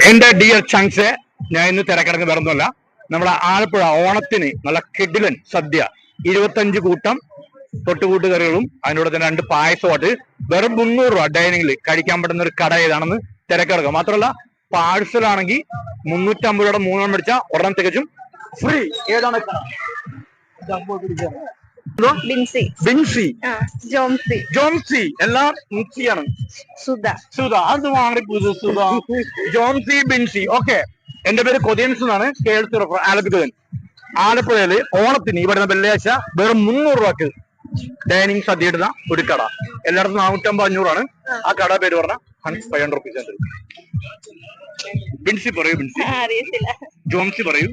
എന്റെ ഡിയർ ചങ്സ്, ഞാൻ ഇന്ന് തിരക്കിടങ്ങ് വേറൊന്നുമല്ല. നമ്മുടെ ആലപ്പുഴ ഓണത്തിന് നല്ല കിടിലൻ സദ്യ 25 കൂട്ടം തൊട്ടുകൂട്ട് കറികളും അതിനോട് തന്നെ 2 പായസമായിട്ട് വെറും 300 രൂപ ഡൈനിങ്ങിൽ കഴിക്കാൻ പറ്റുന്ന ഒരു കട ഏതാണെന്ന് തിരക്കിടക്കുക. മാത്രമല്ല പാഴ്സൽ ആണെങ്കിൽ 350 രൂപയുടെ 3 മേടിച്ചാൽ ഒരെണ്ണം തികച്ചും ഫ്രീ. ഏതാണ് ജോംസി എല്ലാം മിക്സിയാണ്. സുധ അത് വാങ്ങി സുധ ജോംസി ബിൻസി. ഓക്കെ, എന്റെ പേര് കൊതിയൻസ് എന്നാണ്. ആലപ്പുഴ ആലപ്പുഴയില് ഓണത്തിന് ഈ പറയുന്ന വെള്ളിയാഴ്ച വെറും 300 രൂപക്ക് ഡൈനിങ് സദ്യ ഇടുന്ന ഒരു കട. എല്ലായിടത്തും 450-500 ആ കട പേര് പറഞ്ഞ 500 റുപ്പീസ്. ബിൻസി പറയൂ, ബിൻസി. ജോംസി പറയൂ,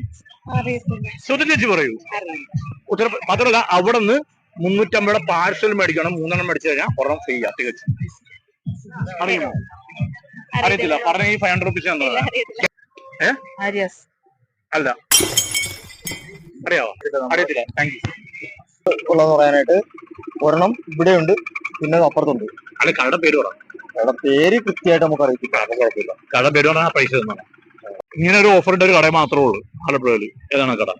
സുധ ചേച്ചി പറയൂ. മാത്രമല്ല അവിടെ നിന്ന് 350 പാഴ്സൽ മേടിക്കണം. 3 മേടിച്ചു കഴിഞ്ഞാൽ ഒരെണ്ണം ഫ്രീ ആ തികച്ചും. അറിയുമോ? അറിയത്തില്ല. പറഞ്ഞ ഈ 500 റുപ്പീസ് അല്ല, അറിയാവോ? അറിയത്തില്ല. Thank you. ഉള്ളതെന്ന് പറയാനായിട്ട് ഒരെണ്ണം ഇവിടെ ഉണ്ട്, പിന്നെ അപ്പുറത്തുണ്ട്. അല്ല, കടയുടെ പേര് പറ. കട പേര് കൃത്യമായിട്ട് നമുക്ക് അറിയത്തില്ല. കുഴപ്പമില്ല, കട പേര് പറഞ്ഞാൽ പൈസ തന്നാണ്. ഇങ്ങനെ ഒരു ഓഫർ ഇട്ട ഒരു കട മാത്രമേ ഉള്ളൂ ആലപ്പുഴയിൽ. ഏതാണ് കട?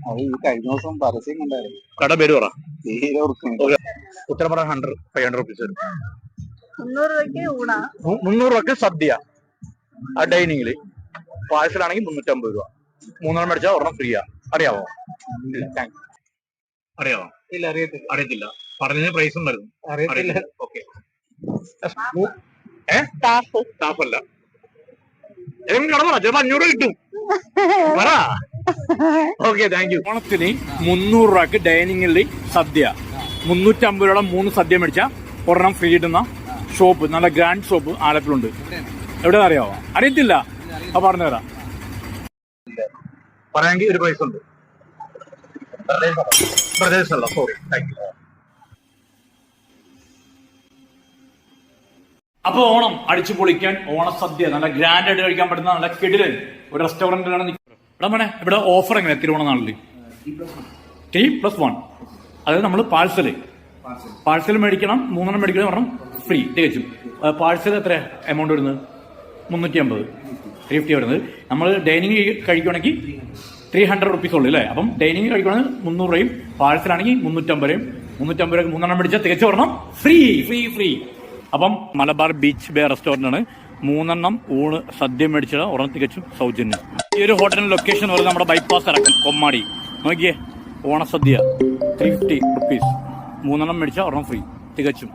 അത് ഈ കഴിഞ്ഞ ദിവസം പരസ്യം ഉണ്ടായിരുന്നു. കട പേര് പറ. ഉത്തരം പറയാൻ 500 റുപ്പീസ് വരും. 300 രൂപക്ക് സദ്യ ആ ഡൈനിങ്ങില്. പാഴ്സലാണെങ്കിൽ 350 രൂപ. 3 മേടിച്ചാൽ ഒരെണ്ണം ഫ്രീയാ. അറിയാവോ? അറിയാവോ? ഇല്ല, അറിയത്തില്ല. അറിയത്തില്ല. പറഞ്ഞതിന് പ്രൈസ് ഉണ്ടായിരുന്നു. അറിയത്തില്ല. ഓക്കെ. സ്റ്റാഫല്ല. ഏതെങ്കിലും കട പറ, ചിലപ്പോ 500 കിട്ടും. പറ. Okay, thank you. ഓണത്തിന് 300 രൂപക്ക് ഡൈനിങ്ങിൽ സദ്യ, 350 രൂപയുടെ 3 സദ്യ മേടിച്ചാൽ ഒരെണ്ണം ഫ്രീ ഇടുന്ന ഷോപ്പ്, നല്ല ഗ്രാൻഡ് ഷോപ്പ് ആലപ്പുഴുണ്ട്. എവിടെ അറിയാവോ? അറിയത്തില്ല. അപ്പൊ പറഞ്ഞു തരാം. പറയാമെങ്കിൽ ഒരു പ്രൈസ് ഉണ്ട്. പ്രദേശമല്ല, സോറി. Thank you. അപ്പൊ ഓണം അടിച്ചു പൊളിക്കാൻ ഓണസദ്യ നല്ല ഗ്രാൻഡ് ആയിട്ട് കഴിക്കാൻ പറ്റുന്ന നല്ല കിടിലൻ ഒരു റെസ്റ്റോറന്റിലാണ് ഇവിടെ. മോനെ, ഇവിടെ ഓഫർ എങ്ങനെയാ തിരുവോണ നാളില്? 3+1. അതായത് നമ്മൾ പാഴ്സൽ മേടിക്കണം. 3 മേടിക്കണം പറഞ്ഞാൽ ഫ്രീ തികച്ചും. പാഴ്സൽ എത്ര എമൗണ്ട് വരുന്നത്? 350, 350 വരുന്നത്. നമ്മൾ ഡൈനിങ് കഴിക്കുകയാണെങ്കിൽ 300 റുപ്പീസ് ഉള്ളു അല്ലേ? അപ്പം ഡൈനിങ് കഴിക്കുകയാണെങ്കിൽ 300 രൂപയും, പാഴ്സലാണെങ്കിൽ 350 രൂപയും. 350 രൂപ 3 മേടിച്ചാൽ തികച്ചു പറഞ്ഞാൽ ഫ്രീ. അപ്പം മലബാർ ബീച്ച് ബേ റെസ്റ്റോറന്റ് ആണ്. 3 ഊണ് സദ്യ മേടിച്ചാൽ ഒരെണ്ണം തികച്ചും സൗജന്യം. ഈ ഒരു ഹോട്ടലിന്റെ ലൊക്കേഷൻ പറയുന്നത് നമ്മുടെ ബൈപ്പാസ് ഇറക്കും കൊമ്മാടി. നോക്കിയേ, ഓണസദ്യ 350 റുപ്പീസ്. 3 മേടിച്ചാൽ ഒരെണ്ണം ഫ്രീ തികച്ചും.